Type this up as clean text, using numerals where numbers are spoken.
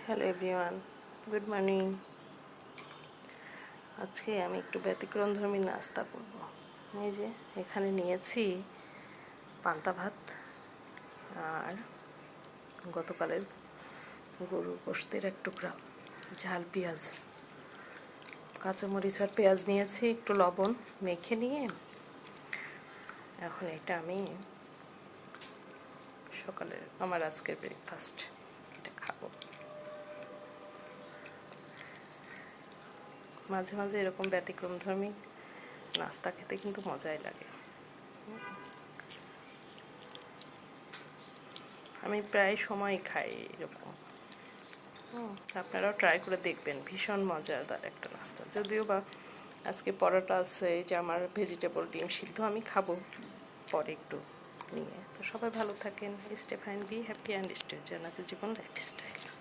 Hello everyone, good morning. আজকে আমি একটু ব্যতিক্রমধর্মী নাস্তা করব। এই যে এখানে নিয়েছি পান্তা ভাত আর গতকালের গরুর গোশতের এক টুকরা, ঝাল পেঁয়াজ, কাঁচামরিচ আর পেঁয়াজ নিয়েছি, একটু লবণ মেখে নিয়ে এখন এটা আমি সকালের আমার আজকের ব্রেকফাস্ট এটা খাবো। মাঝে মাঝে এরকম ব্যতিক্রমধর্মী নাস্তা খেতে কিন্তু মজাই লাগে। আমি প্রায় সময় খাই এরকম। আপনারাও ট্রাই করে দেখবেন, ভীষণ মজাদার একটা নাস্তা। যদিও বা আজকে পরোটা আছে, যে আমার ভেজিটেবল ডিম সিদ্ধ আমি খাবো পরে একটু নিয়ে। তো সবাই ভালো থাকেন, stay fine, be happy and stay Jannatul Jibon lifestyle.